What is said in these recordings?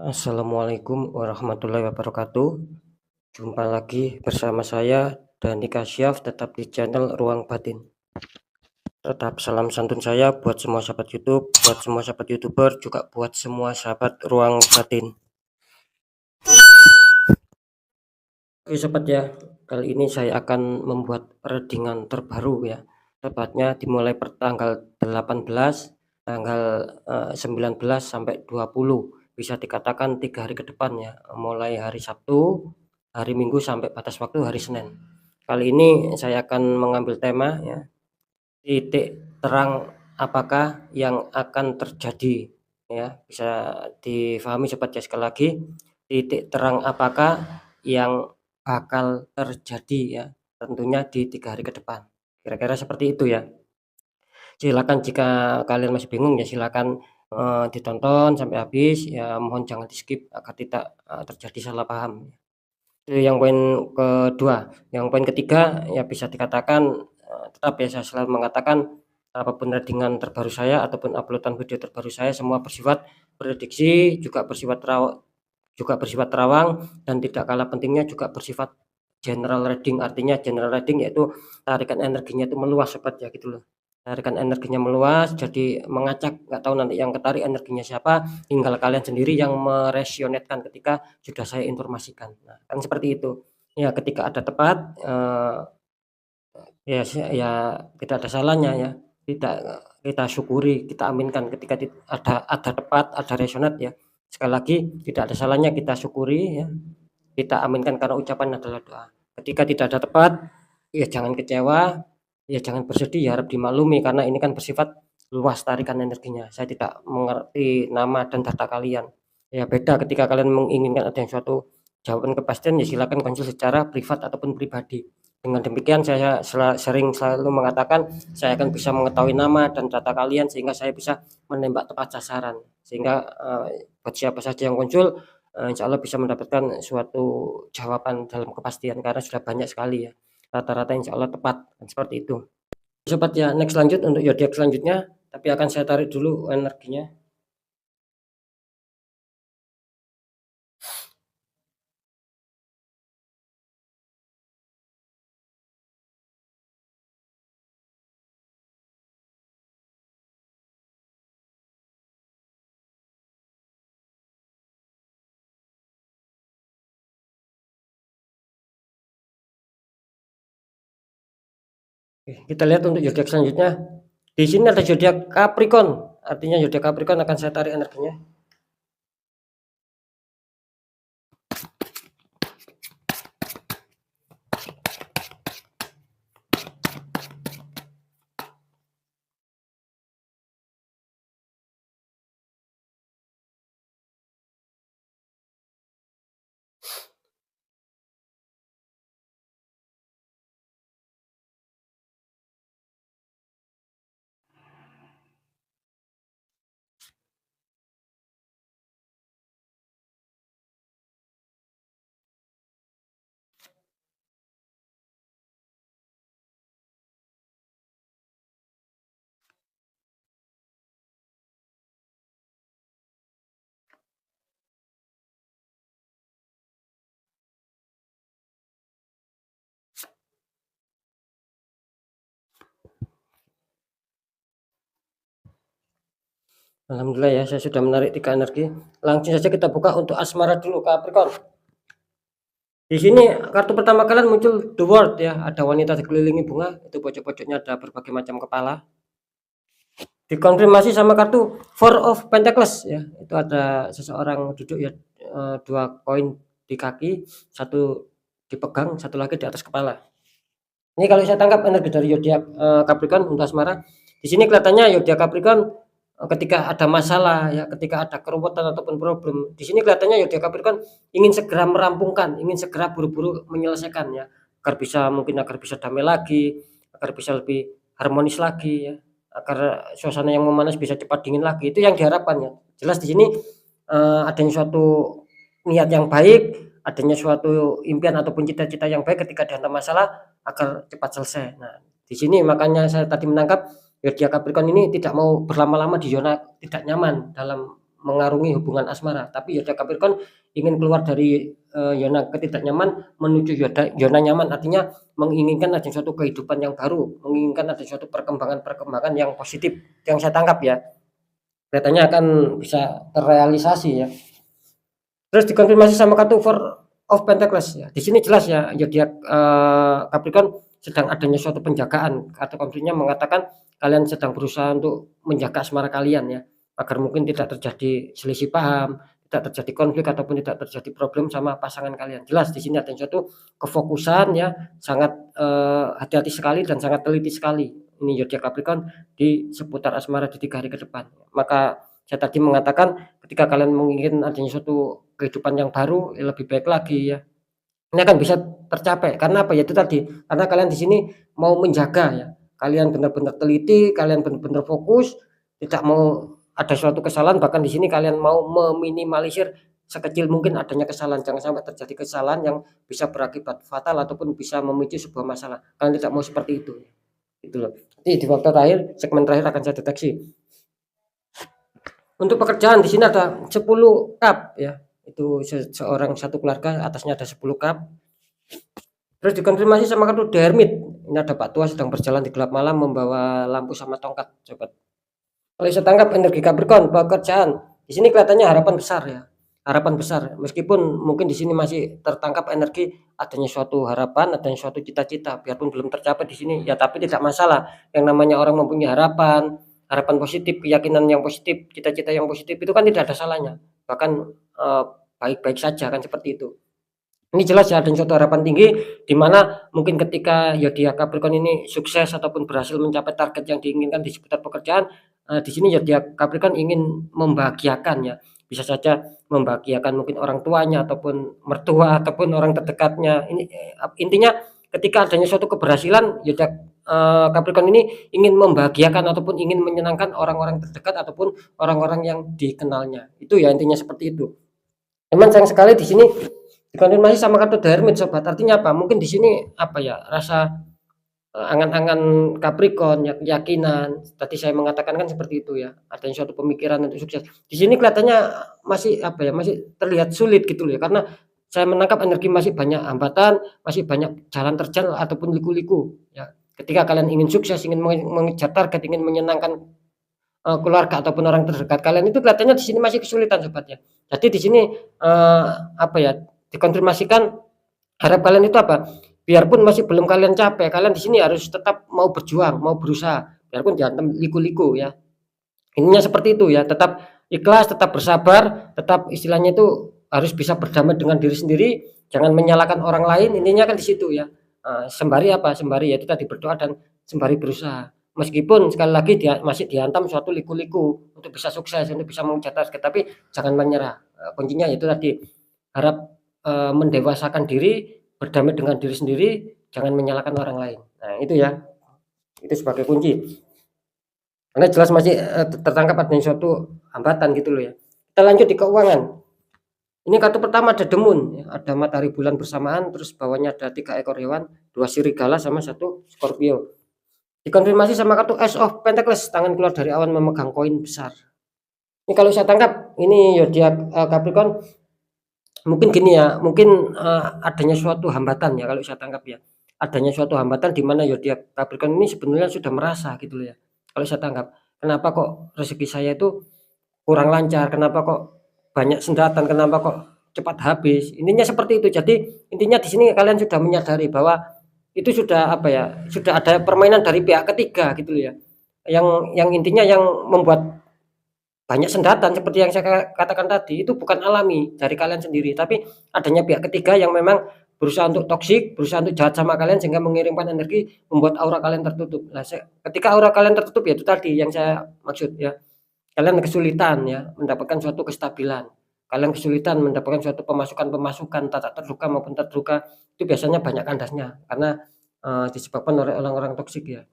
Assalamualaikum warahmatullahi wabarakatuh. Jumpa lagi bersama saya Dani Kasyaf, tetap di channel Ruang Batin. Tetap salam santun saya buat semua sahabat YouTube, buat semua sahabat YouTuber, juga buat semua sahabat Ruang Batin. Oke sobat ya, kali ini saya akan membuat readingan terbaru ya. Tepatnya dimulai per tanggal 18, tanggal 19 sampai 20. Bisa dikatakan 3 hari ke depan ya, mulai hari Sabtu, hari Minggu sampai batas waktu hari Senin. Kali ini saya akan mengambil tema ya, titik terang apakah yang akan terjadi ya. Bisa difahami sobat ya, sekali lagi, titik terang apakah yang bakal terjadi ya, tentunya di 3 hari ke depan. Kira-kira seperti itu ya. Silakan jika kalian masih bingung ya, silakan ditonton sampai habis ya, mohon jangan di-skip agar tidak terjadi salah paham. Itu yang poin kedua. Yang poin ketiga ya, bisa dikatakan tetap ya, saya selalu mengatakan apapun readingan terbaru saya ataupun uploadan video terbaru saya semua bersifat prediksi, juga bersifat terawang, dan tidak kalah pentingnya juga bersifat general reading. Artinya general reading yaitu tarikan energinya itu meluas sobat ya, gitu loh. Tarikan energinya meluas, jadi mengacak, nggak tahu nanti yang ketarik energinya siapa, tinggal kalian sendiri yang meresonetkan ketika sudah saya informasikan. Nah, kan seperti itu. Ya, ketika ada tepat, ya tidak ada salahnya ya. Tidak kita syukuri, kita aminkan ketika ada tepat, ada resonat ya. Sekali lagi, tidak ada salahnya kita syukuri ya. Kita aminkan karena ucapan adalah doa. Ketika tidak ada tepat, ya jangan kecewa, ya jangan bersedih, ya harap dimaklumi karena ini kan bersifat luas tarikan energinya. Saya tidak mengerti nama dan data kalian. Ya beda ketika kalian menginginkan ada yang suatu jawaban kepastian, ya silakan konsul secara privat ataupun pribadi. Dengan demikian saya selalu mengatakan saya akan bisa mengetahui nama dan data kalian sehingga saya bisa menembak tepat sasaran. Sehingga buat siapa saja yang konsul, insya Allah bisa mendapatkan suatu jawaban dalam kepastian karena sudah banyak sekali ya. Rata-rata insya Allah tepat, seperti itu. Sobat ya, next lanjut untuk zodiak selanjutnya, tapi akan saya tarik dulu energinya. Oke, kita lihat untuk zodiak selanjutnya. Di sini ada zodiak Capricorn, artinya zodiak Capricorn akan saya tarik energinya. Alhamdulillah ya, saya sudah menarik 3 energi. Langsung saja kita buka untuk asmara dulu Capricorn. Di sini kartu pertama kalian muncul The World ya, ada wanita dikelilingi bunga, itu pojok-pojoknya ada berbagai macam kepala. Dikonfirmasi sama kartu Four of Pentacles ya, itu ada seseorang duduk ya, 2 koin di kaki, satu dipegang, satu lagi di atas kepala. Ini kalau saya tangkap energi dari zodiak Capricorn untuk asmara. Di sini kelihatannya zodiak Capricorn ketika ada masalah ya, ketika ada keruwetan ataupun problem, di sini kelihatannya zodiak Capricorn ingin segera merampungkan, ingin segera buru-buru menyelesaikan ya, agar bisa damai lagi, agar bisa lebih harmonis lagi ya, agar suasana yang memanas bisa cepat dingin lagi. Itu yang diharapkan ya. Jelas di sini adanya suatu niat yang baik, adanya suatu impian ataupun cita-cita yang baik ketika dihantam masalah agar cepat selesai. Nah, di sini makanya saya tadi menangkap zodiak Capricorn ini tidak mau berlama-lama di zona tidak nyaman dalam mengarungi hubungan asmara, tapi zodiak Capricorn ingin keluar dari zona ketidaknyaman menuju zona nyaman, artinya menginginkan ada suatu kehidupan yang baru, menginginkan ada suatu perkembangan yang positif, yang saya tangkap ya. Kelihatannya akan bisa terrealisasi ya. Terus dikonfirmasi sama kartu Four of Pentacles ya. Di sini jelas ya zodiak Capricorn sedang adanya suatu penjagaan. Kartu konfliknya mengatakan kalian sedang berusaha untuk menjaga asmara kalian ya, agar mungkin tidak terjadi selisih paham, tidak terjadi konflik ataupun tidak terjadi problem sama pasangan kalian. Jelas di sini ada suatu kefokusan ya, sangat hati-hati sekali dan sangat teliti sekali. Ini zodiak Capricorn di seputar asmara di 3 hari ke depan. Maka saya tadi mengatakan ketika kalian menginginkan adanya suatu kehidupan yang baru, lebih baik lagi ya. Ini akan bisa tercapai karena apa ya, itu tadi, karena kalian di sini mau menjaga ya. Kalian benar-benar teliti, kalian benar-benar fokus, tidak mau ada suatu kesalahan, bahkan di sini kalian mau meminimalisir sekecil mungkin adanya kesalahan. Jangan sampai terjadi kesalahan yang bisa berakibat fatal ataupun bisa memicu sebuah masalah. Kalian tidak mau seperti itu. Gitu loh. Jadi di waktu terakhir, segmen terakhir akan saya deteksi. Untuk pekerjaan di sini ada 10 cup ya. Itu seorang satu keluarga, atasnya ada 10 cup. Terus dikonfirmasi sama kartu The Hermit. Ini ada Pak Tua sedang berjalan di gelap malam membawa lampu sama tongkat, sobat. Kalau saya tangkap energi Capricorn pekerjaan, di sini kelihatannya harapan besar ya. Harapan besar. Meskipun mungkin di sini masih tertangkap energi adanya suatu harapan, adanya suatu cita-cita, biarpun belum tercapai di sini ya, tapi tidak masalah. Yang namanya orang mempunyai harapan, harapan positif, keyakinan yang positif, cita-cita yang positif itu kan tidak ada salahnya. Bahkan baik-baik saja kan, seperti itu. Ini jelas ya ada suatu harapan tinggi di mana mungkin ketika zodiak Capricorn ini sukses ataupun berhasil mencapai target yang diinginkan di seputar pekerjaan, di sini zodiak Capricorn ingin membahagiakan ya. Bisa saja membahagiakan mungkin orang tuanya ataupun mertua ataupun orang terdekatnya. Ini intinya ketika adanya suatu keberhasilan, zodiak Capricorn ini ingin membahagiakan ataupun ingin menyenangkan orang-orang terdekat ataupun orang-orang yang dikenalnya. Itu ya intinya seperti itu. Cuman sayang sekali di sini dikonfirmasi sama kartu The Hermit, sobat. Artinya apa? Mungkin di sini apa ya, rasa angan-angan Capricorn ya, keyakinan. Tadi saya mengatakan kan seperti itu ya. Ada suatu pemikiran untuk sukses. Di sini kelihatannya masih apa ya? Masih terlihat sulit gitu loh ya. Karena saya menangkap energi masih banyak hambatan, masih banyak jalan terjal ataupun liku-liku ya. Ketika kalian ingin sukses, ingin mengejar target, ingin menyenangkan keluarga ataupun orang terdekat kalian, itu kelihatannya di sini masih kesulitan, sobat ya. Jadi di sini apa ya? Dikonfirmasikan harap kalian itu apa? Biarpun masih belum kalian capai, kalian di sini harus tetap mau berjuang, mau berusaha, biarpun dihantam liku-liku ya. Intinya seperti itu ya, tetap ikhlas, tetap bersabar, tetap istilahnya itu harus bisa berdamai dengan diri sendiri, jangan menyalahkan orang lain. Intinya kan di situ ya. Sembari apa? Sembari ya itu tadi berdoa dan sembari berusaha. Meskipun sekali lagi masih dihantam suatu liku-liku untuk bisa sukses, untuk bisa mengejar target, tapi jangan menyerah. Kuncinya itu tadi, harap mendewasakan diri, berdamai dengan diri sendiri, jangan menyalahkan orang lain. Nah, itu ya. Itu sebagai kunci. Karena jelas masih tertangkap adanya suatu hambatan gitu loh ya. Kita lanjut di keuangan. Ini kartu pertama ada The Moon, ya, ada matahari bulan bersamaan, terus bawahnya ada 3 ekor hewan, 2 serigala sama 1 Scorpio. Dikonfirmasi sama kartu Ace of Pentacles, tangan keluar dari awan memegang koin besar. Ini kalau saya tangkap, ini zodiak Capricorn mungkin gini ya, mungkin adanya suatu hambatan ya kalau saya tangkap ya. Adanya suatu hambatan di mana zodiak Capricorn ini sebenarnya sudah merasa gitu loh ya. Kalau saya tangkap, kenapa kok rezeki saya itu kurang lancar, kenapa kok banyak sendatan, kenapa kok cepat habis. Intinya seperti itu. Jadi intinya di sini kalian sudah menyadari bahwa itu sudah apa ya, sudah ada permainan dari pihak ketiga gitu loh ya. Yang intinya yang membuat banyak sendatan seperti yang saya katakan tadi, itu bukan alami dari kalian sendiri, tapi adanya pihak ketiga yang memang berusaha untuk toksik, berusaha untuk jahat sama kalian sehingga mengirimkan energi membuat aura kalian tertutup. Nah, ketika aura kalian tertutup ya itu tadi yang saya maksud ya. Kalian kesulitan ya mendapatkan suatu kestabilan. Kalian kesulitan mendapatkan suatu pemasukan tak terduga maupun terduga, itu biasanya banyak kandasnya karena disebabkan oleh orang-orang toksik ya.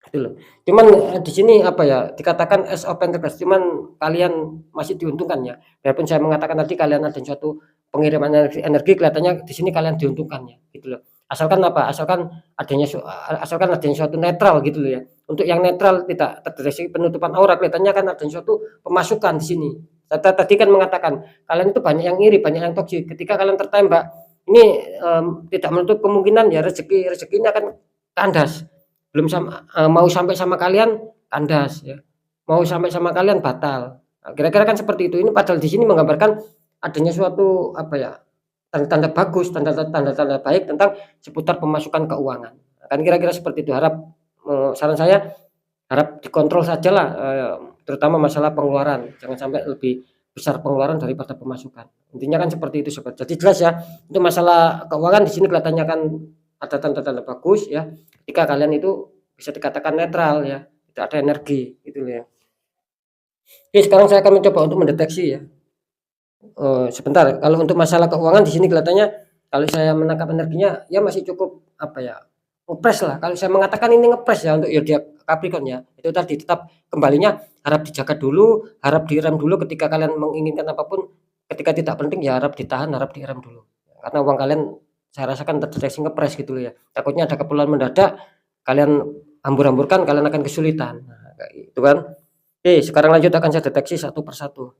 Gitu loh. Cuman di sini apa ya, dikatakan Ace of Pentacles, cuman kalian masih diuntungkan ya. Biarpun saya mengatakan tadi kalian ada suatu pengiriman energi kelihatannya di sini kalian diuntungkan ya, gitu loh. Asalkan apa? Asalkan adanya suatu netral gitu loh ya. Untuk yang netral tidak terdeteksi penutupan aura, kelihatannya kan ada suatu pemasukan di sini. Saya tadi kan mengatakan, kalian itu banyak yang iri, banyak yang toksik. Ketika kalian tertembak, ini, tidak menutup kemungkinan ya rezekinya akan kandas. Belum mau sampai sama kalian kandas ya, mau sampai sama kalian batal. Nah, kira-kira kan seperti itu. Ini padahal di sini menggambarkan adanya suatu apa ya, tanda-tanda bagus, tanda-tanda baik tentang seputar pemasukan keuangan. Kan kira-kira seperti itu. Saran saya harap dikontrol sajalah, terutama masalah pengeluaran, jangan sampai lebih besar pengeluaran daripada pemasukan. Intinya kan seperti itu sobat. Jadi jelas ya, untuk masalah keuangan di sini kelihatannya kan ada tanda-tanda bagus ya, ketika kalian itu bisa dikatakan netral ya, tidak ada energi gitu ya. Oke, sekarang saya akan mencoba untuk mendeteksi ya. Sebentar, kalau untuk masalah keuangan di sini kelihatannya kalau saya menangkap energinya ya masih cukup apa ya, ngepres lah. Kalau saya mengatakan ini ngepres ya untuk zodiak Capricorn ya, itu tadi tetap kembalinya harap dijaga dulu, harap direm dulu ketika kalian menginginkan apapun, ketika tidak penting ya harap ditahan, harap direm dulu. Karena uang kalian saya rasakan terdeteksi ngepres gitu loh ya. Takutnya ada keperluan mendadak, kalian hambur-hamburkan, kalian akan kesulitan. Nah, kayak gitu kan. Oke, sekarang lanjut akan saya deteksi satu persatu.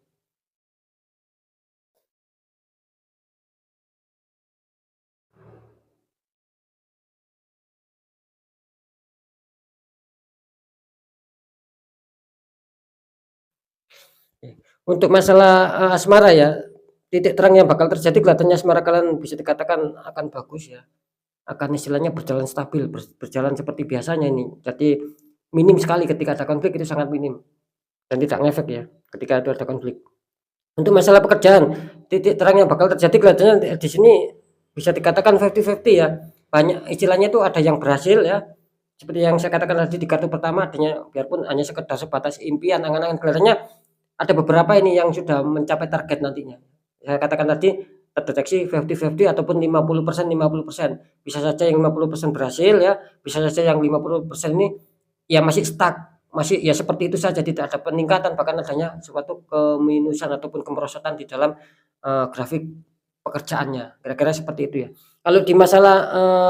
Untuk masalah, asmara ya, titik terang yang bakal terjadi kelihatannya asmara kalian bisa dikatakan akan bagus ya, akan istilahnya berjalan stabil, berjalan seperti biasanya ini. Jadi minim sekali ketika ada konflik, itu sangat minim dan tidak ngefek ya ketika itu ada konflik. Untuk masalah pekerjaan, titik terang yang bakal terjadi kelihatannya di sini bisa dikatakan 50-50 ya. Banyak istilahnya itu ada yang berhasil ya, seperti yang saya katakan tadi di kartu pertama adanya biarpun hanya sekedar sebatas impian, angan-angan, kelihatannya ada beberapa ini yang sudah mencapai target nantinya. Saya katakan tadi terdeteksi 50-50 ataupun 50%, 50%. Bisa saja yang 50% berhasil ya, bisa saja yang 50% ini ya masih stuck, masih ya seperti itu saja, tidak ada peningkatan, bahkan adanya suatu keminusan ataupun kemerosotan di dalam, grafik pekerjaannya. Kira-kira seperti itu ya. Kalau di masalah,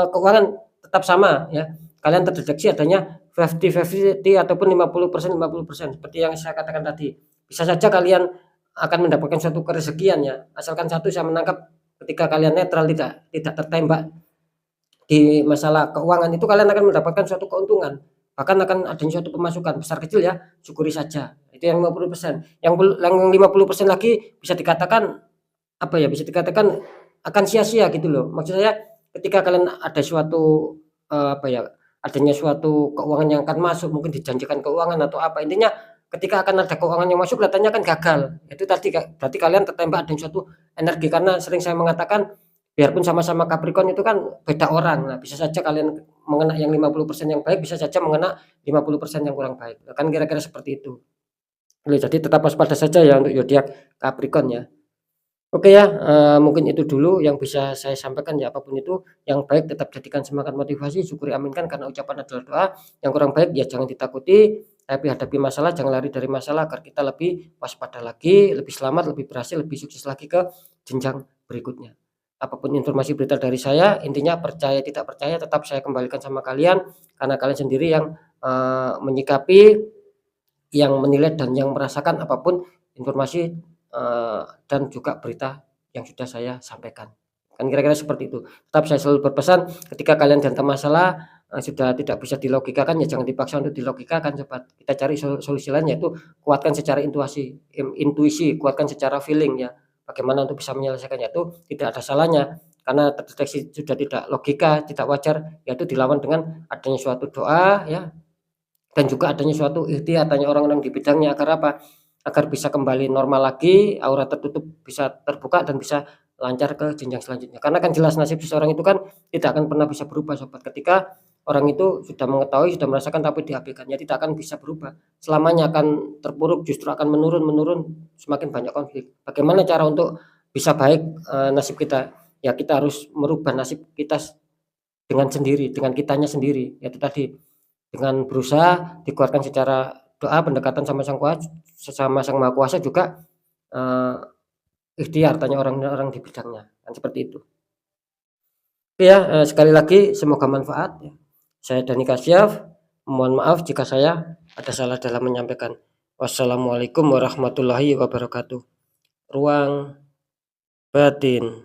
keuangan tetap sama ya, kalian terdeteksi adanya 50-50 ataupun 50%, 50%, seperti yang saya katakan tadi. Bisa saja kalian akan mendapatkan suatu kerezekian ya, asalkan satu saya menangkap ketika kalian netral, tidak tertembak di masalah keuangan, itu kalian akan mendapatkan suatu keuntungan, bahkan akan adanya suatu pemasukan besar kecil ya, syukuri saja. Itu yang 50%. Yang 50% lagi bisa dikatakan apa ya, bisa dikatakan akan sia-sia gitu loh. Maksud saya ketika kalian ada suatu, apa ya, adanya suatu keuangan yang akan masuk, mungkin dijanjikan keuangan atau apa, intinya ketika akan ada keuangan yang masuk kelihatannya akan gagal. Itu tadi berarti kalian tertembak dengan suatu energi, karena sering saya mengatakan biarpun sama-sama Capricorn itu kan beda orang. Nah, bisa saja kalian mengena yang 50% yang baik, bisa saja mengena 50% yang kurang baik. Kan kira-kira seperti itu. Jadi tetap waspada saja ya untuk zodiak Capricorn ya. Oke ya, mungkin itu dulu yang bisa saya sampaikan ya, apapun itu yang baik tetap jadikan semangat motivasi, syukuri aminkan karena ucapan adalah doa, yang kurang baik ya jangan ditakuti, tapi hadapi masalah, jangan lari dari masalah agar kita lebih waspada lagi, lebih selamat, lebih berhasil, lebih sukses lagi ke jenjang berikutnya. Apapun informasi berita dari saya, intinya percaya tidak percaya tetap saya kembalikan sama kalian, karena kalian sendiri yang, menyikapi, yang menilai dan yang merasakan apapun informasi, dan juga berita yang sudah saya sampaikan. Kan kira-kira seperti itu. Tetap saya selalu berpesan ketika kalian dalam masalah, sudah tidak bisa dilogikakan ya jangan dipaksa untuk dilogikakan sobat. Kita cari solusi lain, yaitu kuatkan secara intuisi, kuatkan secara feeling ya. Bagaimana untuk bisa menyelesaikannya, itu tidak ada salahnya karena terdeteksi sudah tidak logika, tidak wajar, yaitu dilawan dengan adanya suatu doa ya, dan juga adanya suatu ikhtiar tanya orang-orang di bidangnya agar apa? Agar bisa kembali normal lagi, aura tertutup bisa terbuka dan bisa lancar ke jenjang selanjutnya. Karena kan jelas nasib seseorang itu kan tidak akan pernah bisa berubah sobat. Ketika orang itu sudah mengetahui, sudah merasakan tapi diabaikannya, tidak akan bisa berubah. Selamanya akan terpuruk, justru akan menurun, semakin banyak konflik. Bagaimana cara untuk bisa baik, nasib kita? Ya kita harus merubah nasib kita dengan sendiri, dengan kitanya sendiri. Yaitu tadi dengan berusaha dikuatkan secara doa, pendekatan sama Sang Maha Kuasa, juga, eee, ikhtiar tanya orang-orang di bidangnya, kan seperti itu. Oke ya, sekali lagi semoga manfaat ya. Saya Dani Kasyaf, mohon maaf jika saya ada salah dalam menyampaikan Wassalamualaikum warahmatullahi wabarakatuh. Ruang batin.